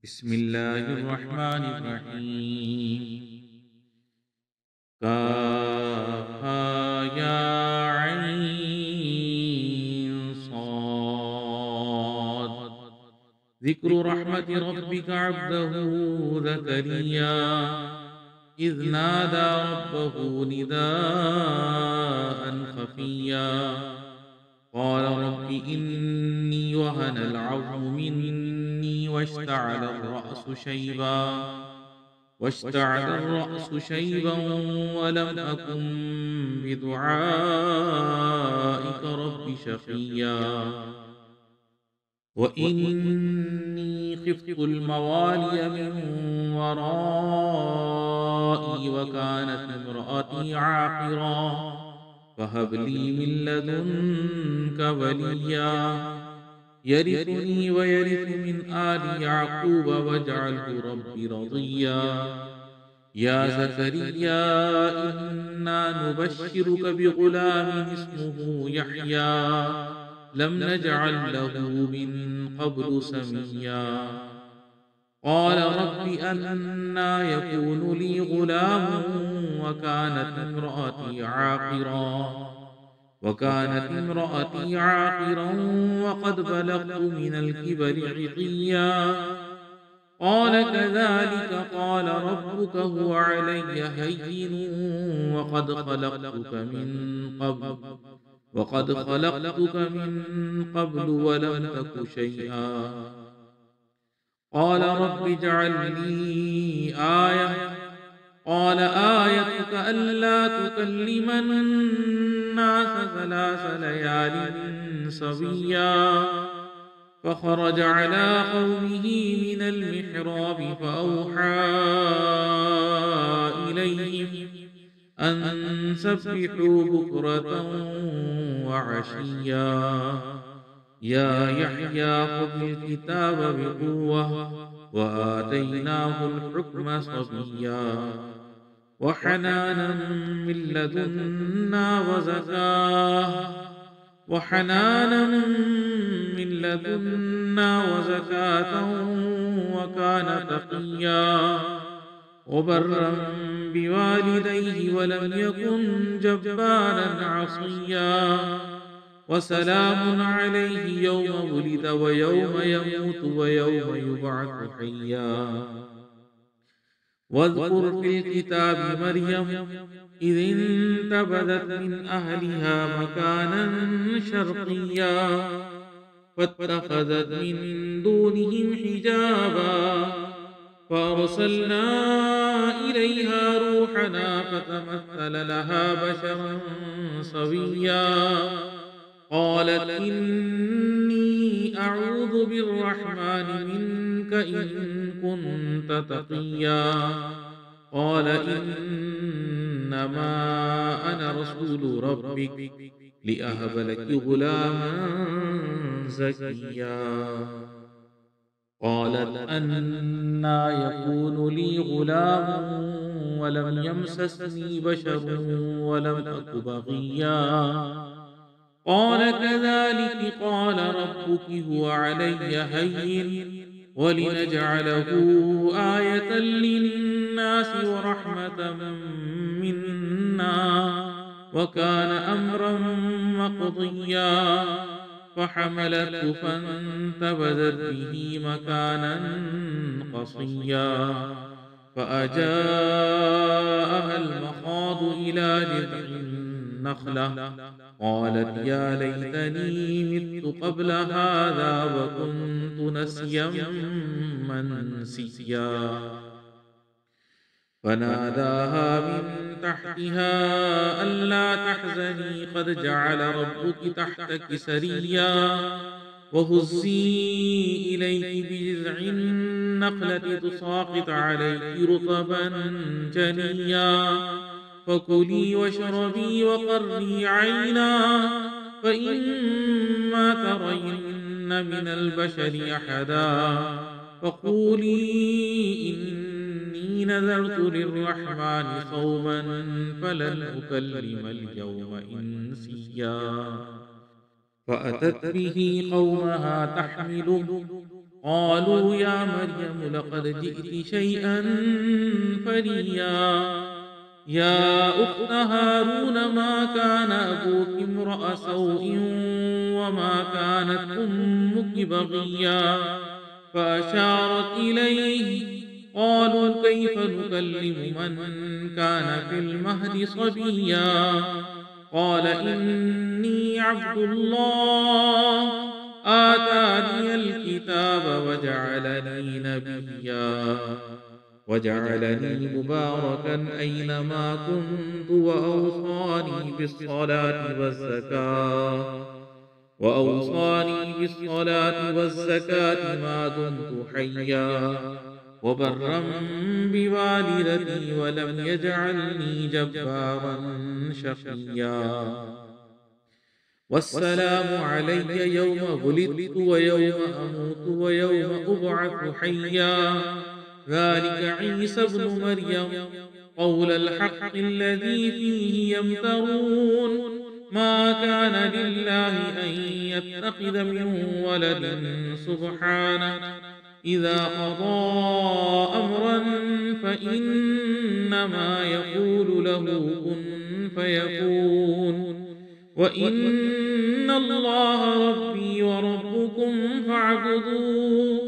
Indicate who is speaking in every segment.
Speaker 1: بسم الله الرحمن الرحيم. كافها يا عين صاد. ذكر رحمة ربك عبده زكريا إذ نادى ربه نداء خفيا قال رب إني وهن العظم مني واشتعل الرأس شيبا ولم أكن بدعائك رب شقيا وإني خفت الموالي من ورائي وكانت امرأتي عاقرا فهب لي من لدنك وليا يرثني ويرث من آل يعقوب واجعله رب رضيا. يا زكريا إنا نبشرك بغلام اسمه يحيى لم نجعل له من قبل سميا قال رب أنى يكون لي غلام وكانت امرأتي عاقرا وقد بلغت من الكبر عتيا قال كذلك قال ربك هو علي هين وقد خلقتك من قبل ولم تك شيئا قال رب اجعل لي آية قال آيتك ألا تكلم الناس 3 ليال سويا فخرج على قومه من المحراب فأوحى إليهم أن سبحوا بكرة وعشيا يا يحيى خذ الكتاب بقوة وآتيناه الحكم صبيا وحنانا من لدنا وزكاة وكان تقيا وبرا بوالديه ولم يكن جبارا عصيا وسلام عليه يوم ولد ويوم يموت ويوم يبعث حيا واذكر في الكتاب مريم إذ انتبذت من أهلها مكانا شرقيا فاتخذت من دونهم حجابا فأرسلنا إليها روحنا فتمثل لها بشرا سويا قالت إني أعوذ بالرحمن منك إن كنت تقيا قال إنما أنا رسول ربك لأهب لك غلاما زكيا قالت أنى يكون لي غلام ولم يمسسني بشر ولم أك بغيا قال كذلك قال ربك هو علي هين ولنجعله آية للناس ورحمة منا وكان أمرا مقضيا فحملته فانتبذت به مكانا قصيا فأجاءها المخاض إلى جذع النخلة قالت يا ليتني مت قبل هذا وكنت نسيا منسيا فناداها من تحتها ألا تحزني قد جعل ربك تحتك سريا وهزي إليك بجذع النخلة تساقط عليك رطبا جنيا فكلي واشربي وقري عينا فإما ترين من البشر أحدا فقولي إني نذرت للرحمن صوما فلن أكلم اليوم إنسيا فأتت به قومها تحمله قالوا يا مريم لقد جئت شيئا فريا يا أخت هارون ما كان أبوك امرأ سوء وما كانت أمك بغيا فأشارت إليه قالوا كيف نكلم من كان في المهد صبيا قال إني عبد الله آتاني الكتاب وجعلني نبيا وجعلني مباركا أينما كنت وأوصاني بالصلاة ما دمت حيا وبرا بوالدتي ولم يجعلني جبارا شقيا والسلام علي يوم ولدت ويوم أموت ويوم أبعث حيا ذلك عيسى ابن مريم قول الحق الذي فيه يمترون ما كان لله أن يتخذ من ولد سبحانه إذا قضى أمرا فإنما يقول له كن فيكون وإن الله ربي وربكم فاعبدوه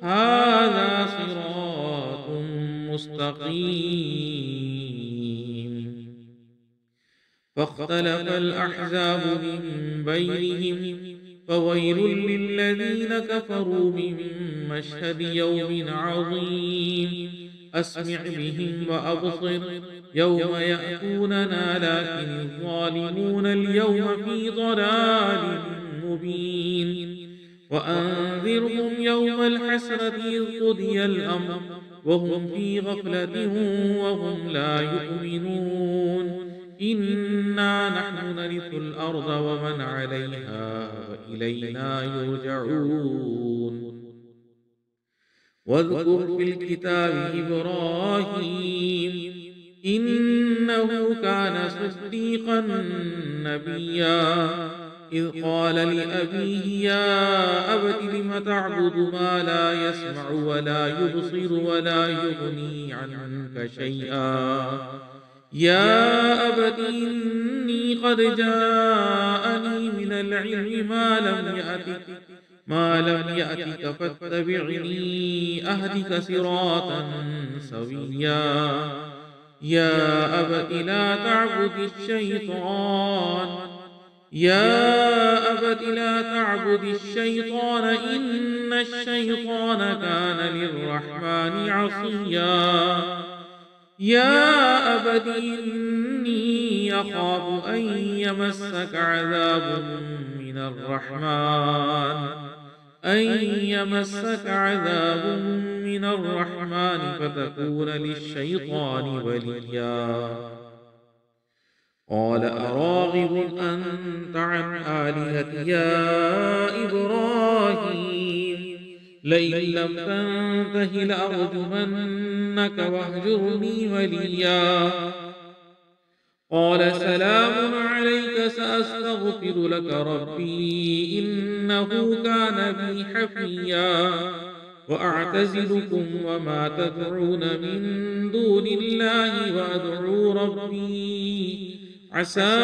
Speaker 1: هذا صراط مستقيم فاختلف الأحزاب من بينهم فويل للذين كفروا من مشهد يوم عظيم أسمع بهم وأبصر يوم يأتوننا لكن الظالمون اليوم في ضلال مبين وأنذرهم يوم الحسرة إذ قضي الأمر وهم في غفلة وهم لا يؤمنون إنا نحن نرث الأرض ومن عليها وإلينا يرجعون واذكر في الكتاب إبراهيم إنه كان صديقا نبيا إذ قال لأبيه يا أبت لم تعبد ما لا يسمع ولا يبصر ولا يغني عنك شيئا يا أبت إني قد جاءني من العلم ما لم يأتك فاتبعني أهدك صراطا سويا يا أبت لا تعبد الشيطان إن الشيطان كان للرحمن عصيا يا أبت إني أخاف أن يمسك عذاب من الرحمن فتكون للشيطان وليا قال أراغب أنت عن آلهتي يا إبراهيم لئن لم تنته لأرجمنك واهجرني مليا قال سلام عليك سأستغفر لك ربي إنه كان بي حفيا وأعتزلكم وما تدعون من دون الله وأدعو ربي عسى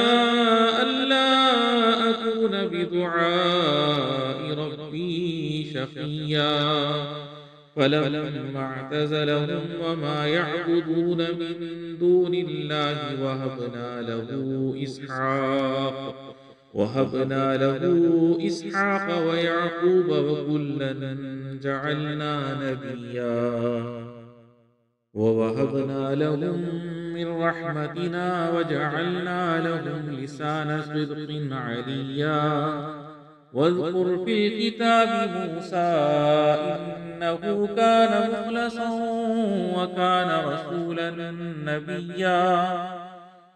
Speaker 1: ألا أكون بدعاء ربي شقيا فلما اعتزلهم وما يعبدون من دون الله وهبنا له إسحاق ويعقوب وكلا جعلنا نبيا ووهبنا لهم من رحمتنا وجعلنا لهم لسان صدق عليا واذكر في الكتاب موسى إنه كان مخلصا وكان رسولا نبيا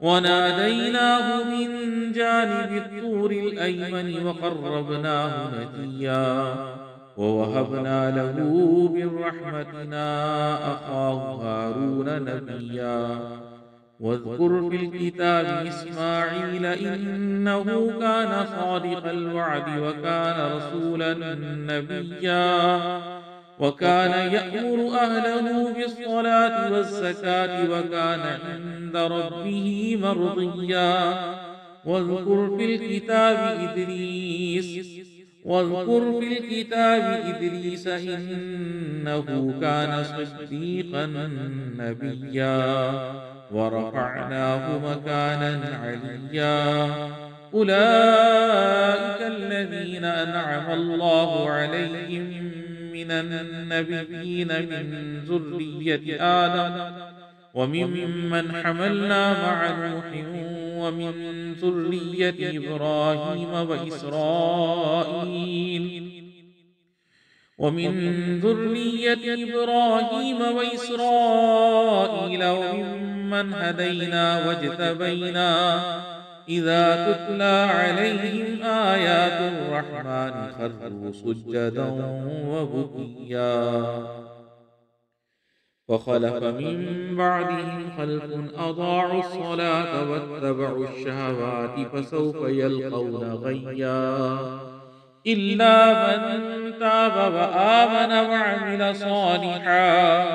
Speaker 1: وناديناه من جانب الطور الأيمن وقربناه نجيا ووهبنا له من رحمتنا أخاه هارون نبيا واذكر في الكتاب إسماعيل إنه كان صادق الوعد وكان رسولا نبيا وكان يأمر أهله بالصلاة والزكاة وكان عند ربه مرضيا واذكر في الكتاب إدريس إنه كان صديقا نبيا ورفعناه مكانا عليا أولئك الذين أنعم الله عليهم من النبيين من ذرية آدم وممن حملنا مع نوح ومن ذرية إبراهيم وإسرائيل وممن هدينا واجتبينا إذا تتلى عليهم آيات الرحمن خروا سجدا وبكيا فخلف من بعدهم خلف أضاعوا الصلاة واتبعوا الشهوات فسوف يلقون غيا إلا من تاب وآمن وعمل صالحا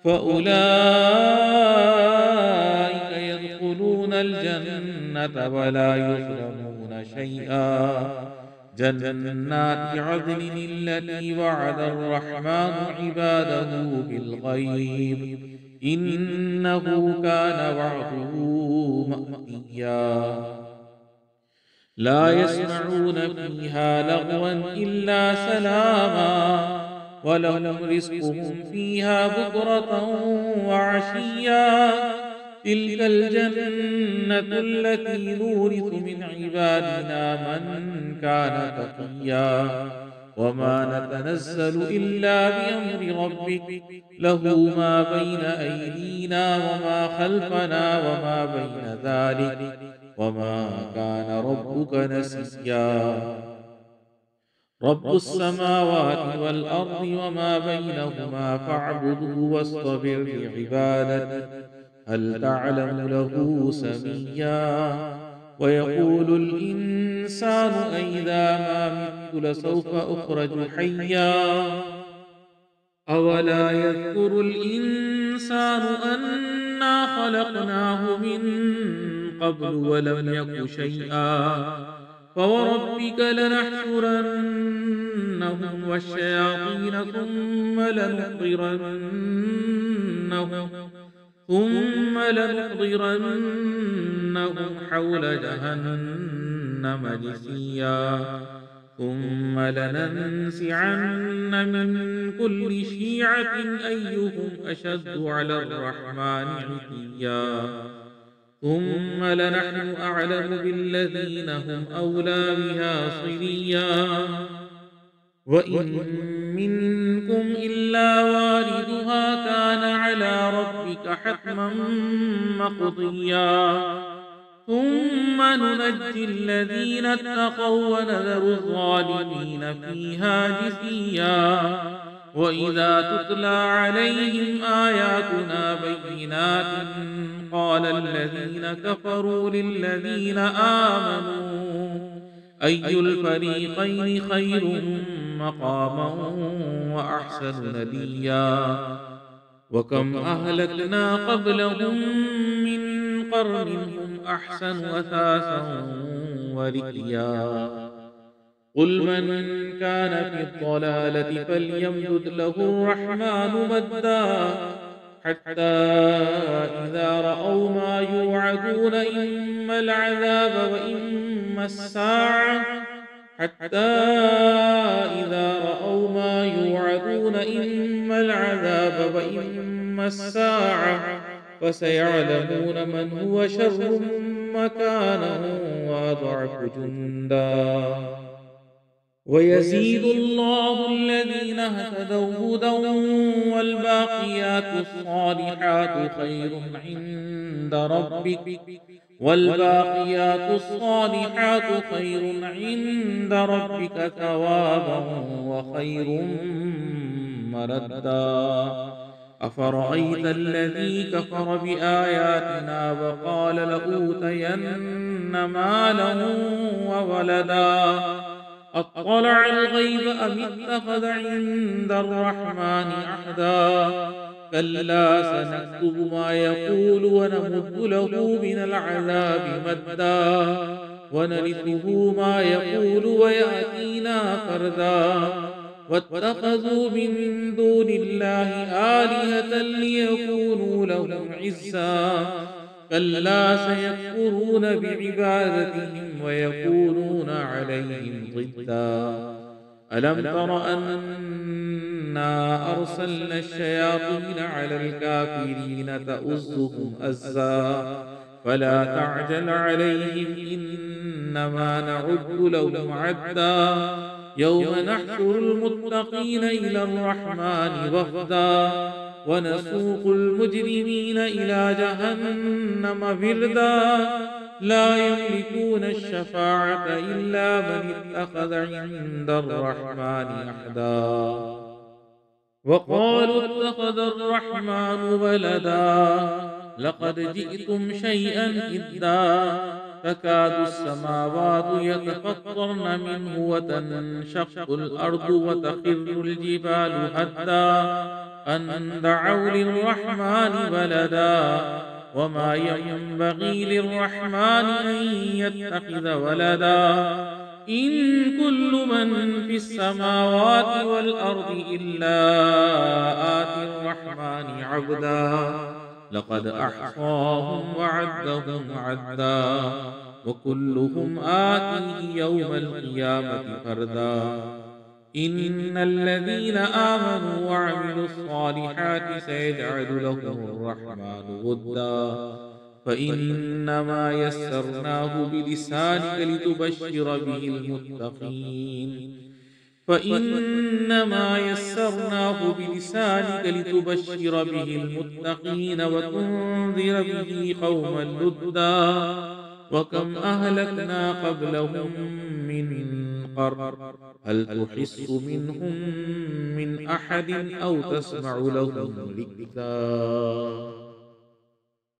Speaker 1: فأولئك يدخلون الجنة ولا يظلمون شيئا جنات عدن التي وعد الرحمن عباده بالغيب إنه كان وعده مأتيا لا يسمعون فيها لغوا إلا سلاما ولهم رزقهم فيها بكرة وعشيا تلك الجنة التي نورث من عبادنا من كان تقيا وما نتنزل إلا بأمر ربك له ما بين أيدينا وما خلفنا وما بين ذلك وما كان ربك نسيا رب السماوات والأرض وما بينهما فاعبده واصطبر لعبادته هل تعلم له سميا ويقول الإنسان أئذا ما مت لسوف أخرج حيا أولا يذكر الإنسان أنا خلقناه من قبل ولم يك شيئا فوربك لنحشرنهم والشياطين ثم لنحضرنهم حول جهنم جثيا ثم لننزعن من كل شيعة أيهم أشد على الرحمن عتيا ثم لنحن أعلم بالذين هم أولى بها صليا وإن منكم إلا واردها كان على ربك حتما مقضيا ثم ننجي الذين اتقوا ونذر الظالمين فيها جثيا وإذا تتلى عليهم آياتنا بينات قال الذين كفروا للذين آمنوا أي الفريقين خير مقاما وأحسن نديا وكم أهلكنا قبلهم من قرن هم أحسن أثاثا ورئيا قل من كان في الضلالة فليمدد له الرحمن مدا حتى إذا رأوا ما يوعدون إما العذاب وإما الساعة فسيعلمون من هو شر مكانا وأضعف جندا ويزيد الله الذين اهتدوا هدى والباقيات الصالحات خير عند ربك ثوابا وخير مردا. أفرأيت الذي كفر بآياتنا وقال لأوتين مالا وولدا أطلع الغيب أم اتخذ عند الرحمن عهدا. كلا سنكتب ما يقول ونمد له من العذاب مدا ونرثه ما يقول ويأتينا فردا. واتخذوا من دون الله آلهة ليكونوا لهم عزا. كلا سيكفرون بعبادتهم ويكونون عليهم ضدا. ألم تر أنا أرسلنا الشياطين على الكافرين تؤزهم أزا فلا تعجل عليهم إنما نعد لهم عدا. يوم نحشر المتقين إلى الرحمن وفدا ونسوق المجرمين إلى جهنم فردا. لا يملكون الشفاعة إلا من اتخذ عند الرحمن عهدا. وقالوا اتخذ الرحمن ولدا لقد جئتم شيئا إدا. تكاد السماوات يتفطرن منه وتنشق الأرض وتخر الجبال هدا أن دعوا للرحمن ولدا. وما ينبغي للرحمن أن يتخذ ولدا. إن كل من في السماوات والأرض إلا آتي الرحمن عبدا. لقد أحصاهم وعدهم عدا وكلهم آتيه يوم القيامة فردا. إن الذين آمنوا وعملوا الصالحات سيجعل لهم الرحمن ودا. فإنما يسرناه بلسانك لتبشر به المتقين وتنذر به قوما لدا. وكم أهلكنا قبلهم من قرن هل تحس منهم من أحد أو تسمع لهم ركزا.